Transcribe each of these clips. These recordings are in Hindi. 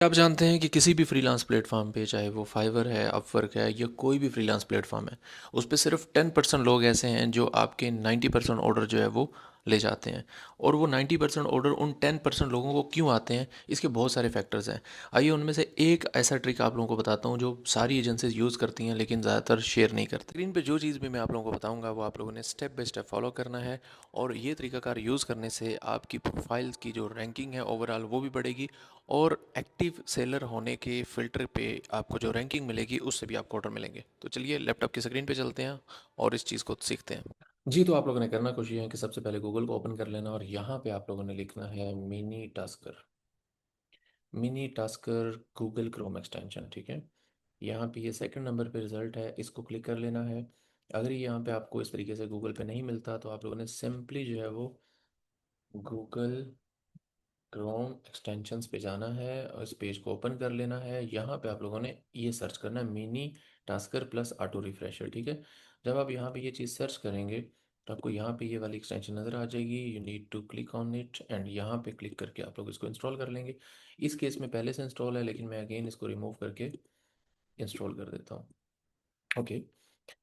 आप जानते हैं कि किसी भी फ्रीलांस प्लेटफॉर्म पे, चाहे वो फाइवर है, अपवर्क है या कोई भी फ्रीलांस प्लेटफॉर्म है, उस पे सिर्फ 10% लोग ऐसे हैं जो आपके 90% ऑर्डर जो है वो ले जाते हैं। और वो 90% ऑर्डर उन 10% लोगों को क्यों आते हैं, इसके बहुत सारे फैक्टर्स हैं। आइए उनमें से एक ऐसा ट्रिक आप लोगों को बताता हूँ जो सारी एजेंसीज यूज़ करती हैं लेकिन ज़्यादातर शेयर नहीं करती। स्क्रीन पे जो चीज़ भी मैं आप लोगों को बताऊँगा वो आप लोगों ने स्टेप बाय स्टेप फॉलो करना है। और ये तरीकाकार यूज़ करने से आपकी प्रोफाइल्स की जो रैंकिंग है ओवरऑल वो भी बढ़ेगी। और एक्टिव सेलर होने के फ़िल्टर पे आपको जो रैंकिंग मिलेगी उससे भी आपको ऑर्डर मिलेंगे। तो चलिए लैपटॉप की स्क्रीन पे चलते हैं और इस चीज़ को सीखते हैं। जी, तो आप लोगों ने करना कुछ ये है कि सबसे पहले गूगल को ओपन कर लेना और यहाँ पे आप लोगों ने लिखना है mini tasker. Mini tasker Google Chrome extension, ठीक है। यहाँ पे ये सेकंड नंबर पे रिजल्ट है, इसको क्लिक कर लेना है। अगर ये यहाँ पे आपको इस तरीके से गूगल पे नहीं मिलता तो आप लोगों ने सिंपली जो है वो गूगल क्रोम एक्सटेंशंस पे जाना है और इस पेज को ओपन कर लेना है। यहाँ पे आप लोगों ने ये सर्च करना है mini tasker plus auto refresher, ठीक है। जब आप यहाँ पे ये चीज़ सर्च करेंगे तो आपको यहाँ पे ये वाली एक्सटेंशन नज़र आ जाएगी। You need to click on it and यहाँ पे क्लिक करके आप लोग इसको इंस्टॉल कर लेंगे। इस केस में पहले से इंस्टॉल है लेकिन मैं अगेन इसको रिमूव करके इंस्टॉल कर देता हूँ। Okay,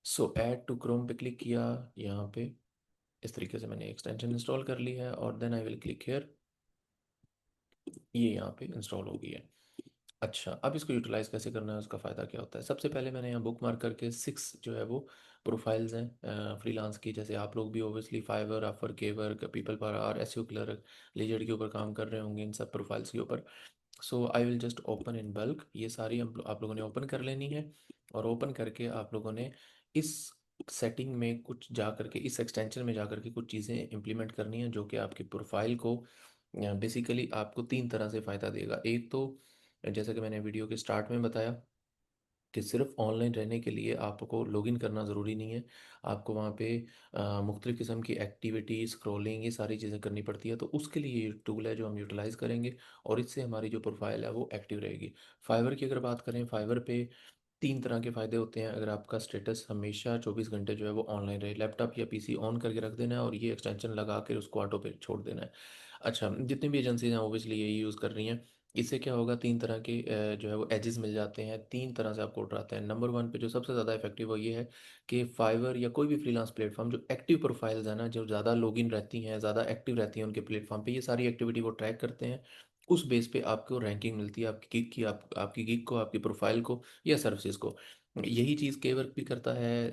so add to Chrome पे क्लिक किया। यहाँ पे इस तरीके से मैंने एक्सटेंशन इंस्टॉल कर ली है और then I will click here. ये यहाँ पे इंस्टॉल हो गई है। अच्छा, अब इसको यूटिलाइज कैसे करना है, उसका फ़ायदा क्या होता है। सबसे पहले मैंने यहाँ बुक मार्क करके 6 जो है वो प्रोफाइल्स हैं फ्रीलांस की। जैसे आप लोग भी ओबियसली फाइवर, अपवर्क, केवर्क, पीपल पर आर, एसईओ क्लर्क, लीजेड के ऊपर काम कर रहे होंगे इन सब प्रोफाइल्स के ऊपर। So I will just open in bulk. ये सारी आप लोगों ने ओपन कर लेनी है। और ओपन करके आप लोगों ने इस सेटिंग में कुछ जा करके, इस एक्सटेंशन में जा करके कुछ चीज़ें इंप्लीमेंट करनी है जो कि आपकी प्रोफाइल को बेसिकली आपको 3 तरह से फ़ायदा देगा। एक तो जैसा कि मैंने वीडियो के स्टार्ट में बताया कि सिर्फ ऑनलाइन रहने के लिए आपको लॉगिन करना ज़रूरी नहीं है। आपको वहाँ पे मुख्तलिफ़ किस्म की एक्टिविटी, स्क्रॉलिंग, ये सारी चीज़ें करनी पड़ती है। तो उसके लिए ये टूल है जो हम यूटिलाइज़ करेंगे और इससे हमारी जो प्रोफाइल है वो एक्टिव रहेगी। फाइवर की अगर बात करें, फाइवर पे 3 तरह के फ़ायदे होते हैं अगर आपका स्टेटस हमेशा 24 घंटे जो है वो ऑनलाइन रहे। लैपटॉप या पीसी ऑन करके रख देना है और ये एक्सटेंशन लगा के उसको ऑटो पे छोड़ देना है। अच्छा, जितनी भी एजेंसीज हैं ओबियसली यही यूज़ कर रही हैं। इससे क्या होगा, 3 तरह के जो है वो एजेस मिल जाते हैं। 3 तरह से आपको उठाते हैं। नंबर 1 पे जो सबसे ज़्यादा इफेक्टिव वो ये है कि फाइवर या कोई भी फ्रीलांस प्लेटफॉर्म जो एक्टिव प्रोफाइल्स है ना, जो ज़्यादा लॉगिन रहती हैं, ज़्यादा एक्टिव रहती हैं उनके प्लेटफॉर्म पे, ये सारी एक्टिविटी वो ट्रैक करते हैं। उस बेस पे आपको रैंकिंग मिलती है आपकी गिग की, आपकी गिग को, आपकी प्रोफाइल को या सर्विसेज को। यही चीज़ केवर्क भी करता है,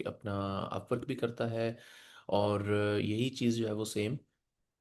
अपना अपवर्क भी करता है। और यही चीज़ जो है वो सेम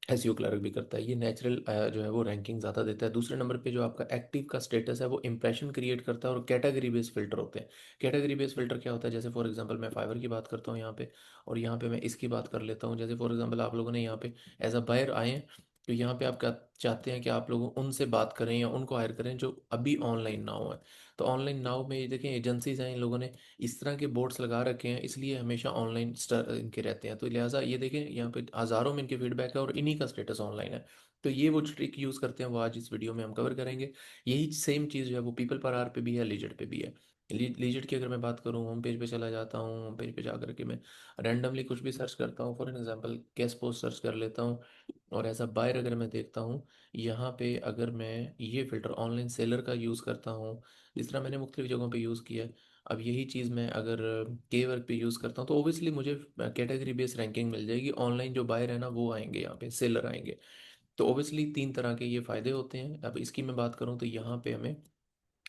एसईओ क्लर्क भी करता है। ये नेचुरल जो है वो रैंकिंग ज़्यादा देता है। दूसरे नंबर पे जो आपका एक्टिव का स्टेटस है वो इंप्रेशन क्रिएट करता है और कैटेगरी बेस्ड फिल्टर होते हैं। कैटेगरी बेस्ड फिल्टर क्या होता है, जैसे फॉर एग्जांपल मैं फाइवर की बात करता हूँ यहाँ पे, और यहाँ पे मैं इसकी बात कर लेता हूँ। जैसे फॉर एग्जांपल आप लोगों ने यहाँ पे एज अ बायर आए हैं, तो यहाँ पे आप क्या चाहते हैं कि आप लोग उनसे बात करें या उनको हायर करें जो अभी ऑनलाइन नाउ है। तो ऑनलाइन नाउ में ये देखें एजेंसीज हैं, इन लोगों ने इस तरह के बोर्ड्स लगा रखे हैं, इसलिए हमेशा ऑनलाइन इनके रहते हैं। तो लिहाजा ये देखें यहाँ पे हज़ारों में इनके फीडबैक है और इन्हीं का स्टेटस ऑनलाइन है। तो ये वो ट्रिक यूज़ करते हैं वो आज इस वीडियो में हम कवर करेंगे। यही सेम चीज़ जो है वो पीपल पर आर पे भी है, लीजेड पे भी है। लीजेड की अगर मैं बात करूँ, होम पेज पे चला जाता हूँ। होम पेज पे जा करके मैं रैंडमली कुछ भी सर्च करता हूँ, for example guest post search कर लेता हूँ। और एज अ बायर अगर मैं देखता हूँ, यहाँ पे अगर मैं ये फ़िल्टर ऑनलाइन सेलर का यूज़ करता हूँ, जिस तरह मैंने मुख्तलिफ जगहों पे यूज़ किया है। अब यही चीज़ मैं अगर के वर्क पे यूज़ करता हूँ तो ओबियसली मुझे कैटेगरी बेस्ड रैंकिंग मिल जाएगी। ऑनलाइन जो बायर है ना वो आएंगे, यहाँ पे सेलर आएंगे। तो ओबियसली 3 तरह के ये फ़ायदे होते हैं। अब इसकी मैं बात करूँ तो यहाँ पे हमें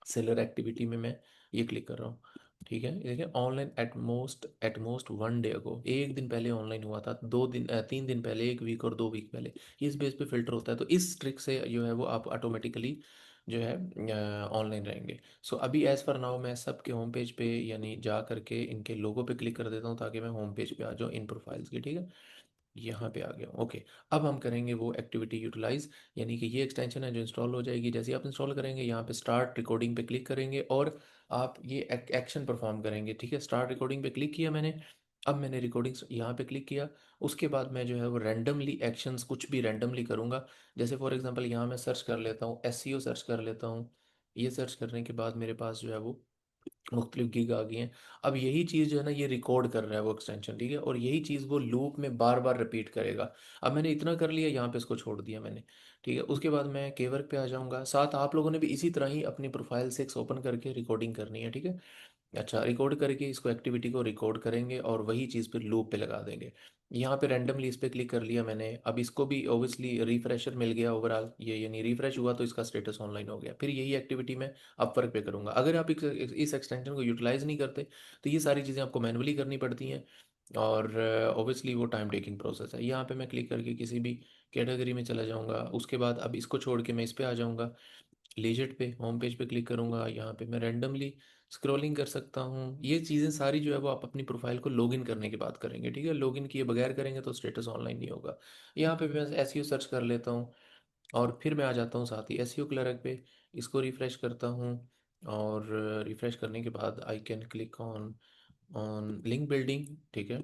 सेलर एक्टिविटी में मैं ये क्लिक कर रहा हूँ, ठीक है। ये देखिए ऑनलाइन एट मोस्ट 1 डे अगो, एक दिन पहले ऑनलाइन हुआ था, 2 दिन 3 दिन पहले, 1 वीक और 2 वीक पहले। इस बेस पे फिल्टर होता है। तो इस ट्रिक से जो है वो आप ऑटोमेटिकली जो है ऑनलाइन रहेंगे। सो अभी एज़ फॉर नाउ मैं सबके होम पेज पे यानी जा करके इनके लोगो पे क्लिक कर देता हूँ ताकि मैं होम पेज पे आ जाऊँ इन प्रोफाइल्स की, ठीक है। यहाँ पे आ गया हूँ, ओके। अब हम करेंगे वो एक्टिविटी यूटिलाइज, यानी कि ये एक्सटेंशन है जो इंस्टॉल हो जाएगी। जैसे ही आप इंस्टॉल करेंगे यहाँ पे स्टार्ट रिकॉर्डिंग पे क्लिक करेंगे और आप ये एक्शन परफॉर्म करेंगे, ठीक है। स्टार्ट रिकॉर्डिंग पे क्लिक किया मैंने। अब मैंने रिकॉर्डिंग्स यहाँ पे क्लिक किया। उसके बाद मैं जो है वो रैंडमली एक्शंस कुछ भी रैंडमली करूँगा। जैसे फॉर एग्जांपल यहाँ मैं सर्च कर लेता हूँ, एसईओ सर्च कर लेता हूँ। ये सर्च करने के बाद मेरे पास जो है वो मुख्तलिफ गिग आ गई हैं। अब यही चीज़ जो है ना ये रिकॉर्ड कर रहा है वो एक्सटेंशन, ठीक है, और यही चीज़ वो लूप में बार बार रिपीट करेगा। अब मैंने इतना कर लिया, यहाँ पे इसको छोड़ दिया मैंने, ठीक है। उसके बाद मैं केवर्क पे आ जाऊँगा। साथ आप लोगों ने भी इसी तरह ही अपनी प्रोफाइल 6 ओपन करके रिकॉर्डिंग करनी है, ठीक है। अच्छा, रिकॉर्ड करके इसको एक्टिविटी को रिकॉर्ड करेंगे और वही चीज़ फिर लूप पे लगा देंगे। यहाँ पे रैंडमली इस पे क्लिक कर लिया मैंने। अब इसको भी ओबियसली रिफ्रेशर मिल गया ओवरऑल, ये यानी रिफ्रेश हुआ तो इसका स्टेटस ऑनलाइन हो गया। फिर यही एक्टिविटी मैं अपवर्क पे करूँगा। अगर आप इस एक्सटेंशन को यूटिलाइज नहीं करते तो ये सारी चीज़ें आपको मैनुअली करनी पड़ती हैं, और ओबियसली वो टाइम टेकिंग प्रोसेस है। यहाँ पे मैं क्लिक करके किसी भी कैटेगरी में चला जाऊँगा। उसके बाद अब इसको छोड़ के मैं इस पे आ जाऊँगा, लेजेट पे होम पेज पे क्लिक करूंगा। यहाँ पे मैं रैंडमली स्क्रॉलिंग कर सकता हूँ। ये चीज़ें सारी जो है वो आप अपनी प्रोफाइल को लॉगिन करने के बाद करेंगे, ठीक है। लॉगिन किए बगैर करेंगे तो स्टेटस ऑनलाइन नहीं होगा। यहाँ पे मैं एसईओ सर्च कर लेता हूँ और फिर मैं आ जाता हूँ साथ ही एसईओ क्लर्क पे। इसको रिफ़्रेश करता हूँ, और रिफ़्रेश करने के बाद I can click on on link building, ठीक है।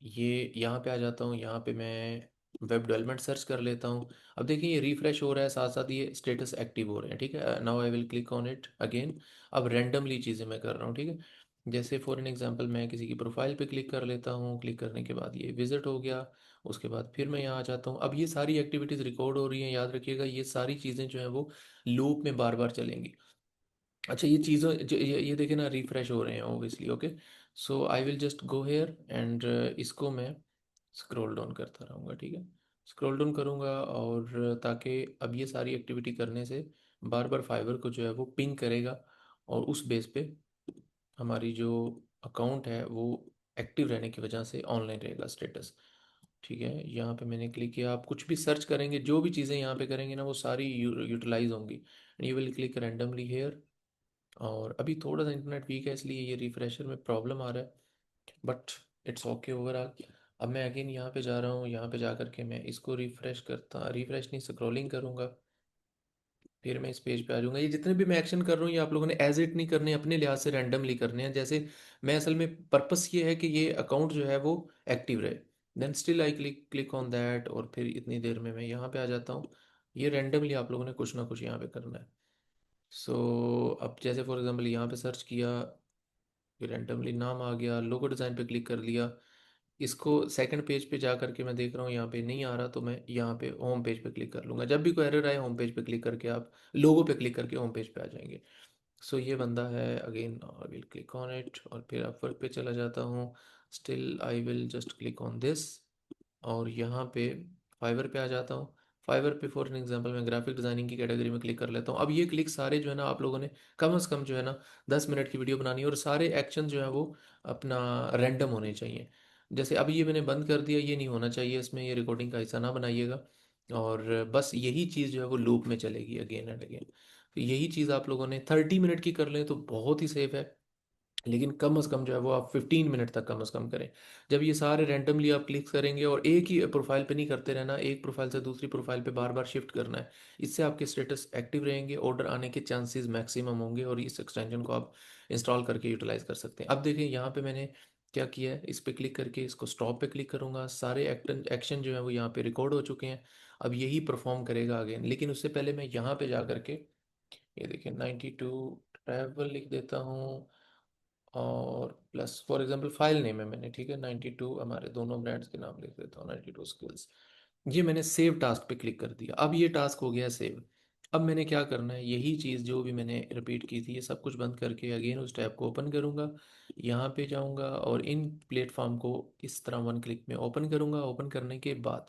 ये यहाँ पे आ जाता हूँ। यहाँ पे मैं वेब डेवलपमेंट सर्च कर लेता हूँ। अब देखिए ये रिफ्रेश हो रहा है, साथ साथ ये स्टेटस एक्टिव हो रहे हैं, ठीक है। Now I will click on it again. अब रैंडमली चीज़ें मैं कर रहा हूँ, ठीक है। जैसे फॉर एन एग्जांपल मैं किसी की प्रोफाइल पे क्लिक कर लेता हूँ। क्लिक करने के बाद ये विजिट हो गया। उसके बाद फिर मैं यहाँ आ जाता हूँ। अब ये सारी एक्टिविटीज़ रिकॉर्ड हो रही हैं, याद रखिएगा ये सारी चीज़ें जो हैं वो लूप में बार बार चलेंगी। अच्छा, ये चीज़ों ये देखे ना रिफ्रेश हो रहे हैं obviously, okay. So I will just go here and इसको मैं स्क्रॉल डाउन करता रहूँगा, ठीक है। स्क्रॉल डाउन करूँगा, और ताकि अब ये सारी एक्टिविटी करने से बार बार फाइवर को जो है वो पिंग करेगा, और उस बेस पे हमारी जो अकाउंट है वो एक्टिव रहने की वजह से ऑनलाइन रहेगा स्टेटस, ठीक है। यहाँ पे मैंने क्लिक किया। आप कुछ भी सर्च करेंगे, जो भी चीज़ें यहाँ पे करेंगे ना वो सारी यूटिलाइज होंगी। You will click randomly here. और अभी थोड़ा सा इंटरनेट वीक है इसलिए ये रिफ्रेशर में प्रॉब्लम आ रहा है, बट इट्स ओके ओवरऑल। अब मैं अगेन यहाँ पे जा रहा हूँ। यहाँ पे जा करके मैं इसको रिफ्रेश नहीं, स्क्रॉलिंग करूँगा। फिर मैं इस पेज पे आ जाऊँगा। ये जितने भी मैं एक्शन कर रहा हूँ ये आप लोगों ने एज इट नहीं करने, अपने लिहाज से रैंडमली करने हैं। जैसे मैं असल में पर्पस ये है कि ये अकाउंट जो है वो एक्टिव रहे। Then still I click click on that, और फिर इतनी देर में मैं यहाँ पे आ जाता हूँ। ये रैंडमली आप लोगों ने कुछ ना कुछ यहाँ पे करना है। सो अब जैसे फॉर एग्जांपल यहाँ पे सर्च किया, फिर रैंडमली नाम आ गया, लोगो डिज़ाइन पे क्लिक कर लिया। इसको सेकंड पेज पे जा करके मैं देख रहा हूँ यहाँ पे नहीं आ रहा, तो मैं यहाँ पे होम पेज पे क्लिक कर लूँगा। जब भी कोई एरर आए होम पेज पे क्लिक करके आप लोगो पे क्लिक करके होम पेज पे आ जाएंगे। सो ये बंदा है, again I will click on it, और फिर अपवर्क पे चला जाता हूँ। Still I will just click on this, और यहाँ पे फाइवर पे आ जाता हूँ। फाइवर पे फॉर एन एग्जांपल मैं ग्राफिक डिज़ाइनिंग की कैटेगरी में क्लिक कर लेता हूँ। अब ये क्लिक सारे जो है ना आप लोगों ने कम से कम जो है ना 10 मिनट की वीडियो बनानी है, और सारे एक्शन जो है वो अपना रैंडम होने चाहिए। जैसे अभी ये मैंने बंद कर दिया, ये नहीं होना चाहिए इसमें, ये रिकॉर्डिंग का हिस्सा ना बनाइएगा। और बस यही चीज़ जो है वो लूप में चलेगी अगेन एंड अगेन। तो यही चीज़ आप लोगों ने 30 मिनट की कर लें तो बहुत ही सेफ है, लेकिन कम से कम जो है वो आप 15 मिनट तक कम से कम करें। जब ये सारे रैंडमली आप क्लिक करेंगे, और एक ही प्रोफाइल पे नहीं करते रहना, एक प्रोफाइल से दूसरी प्रोफाइल पे बार बार शिफ्ट करना है। इससे आपके स्टेटस एक्टिव रहेंगे, ऑर्डर आने के चांसेस मैक्सिमम होंगे, और इस एक्सटेंशन को आप इंस्टॉल करके यूटिलाइज कर सकते हैं। अब देखिए यहाँ पे मैंने क्या किया है, इस पर क्लिक करके इसको स्टॉप पे क्लिक करूँगा। सारे एक्शन जो है वो यहाँ पे रिकॉर्ड हो चुके हैं। अब यही परफॉर्म करेगा अगेन, लेकिन उससे पहले मैं यहाँ पे जा करके ये देखिए 92 ट्रैवल लिख देता हूँ, और plus for example file name है मैंने, ठीक है, 92, हमारे दोनों ब्रांड्स के नाम लिख देता हूँ, 92 स्किल्स। ये मैंने सेव टास्क पे क्लिक कर दिया। अब ये टास्क हो गया सेव। अब मैंने क्या करना है, यही चीज़ जो भी मैंने रिपीट की थी ये सब कुछ बंद करके अगेन उस टैब को ओपन करूँगा। यहाँ पे जाऊँगा और इन प्लेटफॉर्म को इस तरह वन क्लिक में ओपन करूँगा। ओपन करने के बाद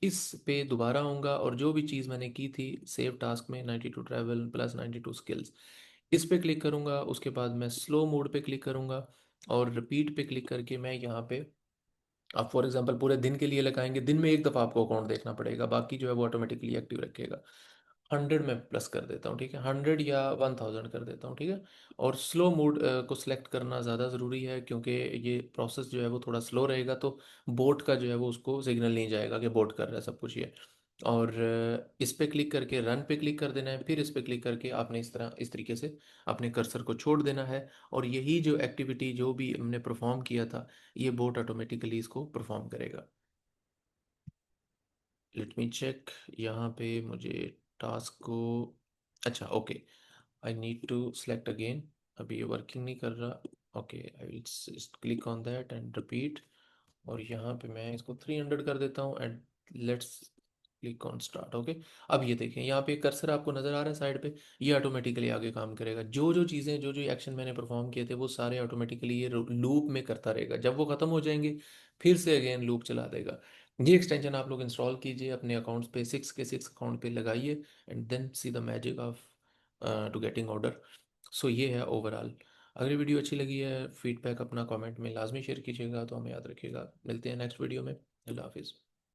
इस पे दोबारा आऊँगा, और जो भी चीज़ मैंने की थी सेव टास्क में 92 ट्रैवल प्लस 92 स्किल्स, इस पे क्लिक करूँगा। उसके बाद मैं स्लो मोड पे क्लिक करूँगा, और रिपीट पे क्लिक करके मैं यहाँ पे, आप फॉर एग्जांपल पूरे दिन के लिए लगाएंगे, दिन में एक दफ़ा आपको अकाउंट देखना पड़ेगा, बाकी जो है वो ऑटोमेटिकली एक्टिव रखेगा। 100 में प्लस कर देता हूँ, ठीक है, 100 या 1000 कर देता हूँ, ठीक है। और स्लो मोड को सिलेक्ट करना ज़्यादा ज़रूरी है, क्योंकि ये प्रोसेस जो है वो थोड़ा स्लो रहेगा, तो बोट का जो है वो उसको सिग्नल नहीं जाएगा कि बोट कर रहा है सब कुछ ये। और इस पे क्लिक करके रन पे क्लिक कर देना है। फिर इस पे क्लिक करके आपने इस तरीके से अपने कर्सर को छोड़ देना है, और यही जो एक्टिविटी जो भी हमने परफॉर्म किया था ये बोट ऑटोमेटिकली इसको परफॉर्म करेगा। Let me check. यहाँ पे मुझे टास्क को, अच्छा okay, I need to select again. अभी ये वर्किंग नहीं कर रहा। Okay, I will click on that and repeat. और यहाँ पे मैं इसको 300 कर देता हूँ and let's click on start. Okay, अब ये देखें, यहाँ पे कर्सर आपको नज़र आ रहा है साइड पे, ये ऑटोमेटिकली आगे काम करेगा। जो जो चीज़ें, जो जो एक्शन मैंने परफॉर्म किए थे वो सारे ऑटोमेटिकली ये लूप में करता रहेगा। जब वो ख़त्म हो जाएंगे फिर से अगेन लूप चला देगा। ये एक्सटेंशन आप लोग इंस्टॉल कीजिए अपने अकाउंट्स पे, 6 अकाउंट पे लगाइए and then see the magic of to getting order. So ये है ओवरऑल। अगर वीडियो अच्छी लगी है, फीडबैक अपना कमेंट में लाजमी शेयर कीजिएगा। तो हमें याद रखिएगा, मिलते हैं नेक्स्ट वीडियो में। अल्लाह हाफिज़।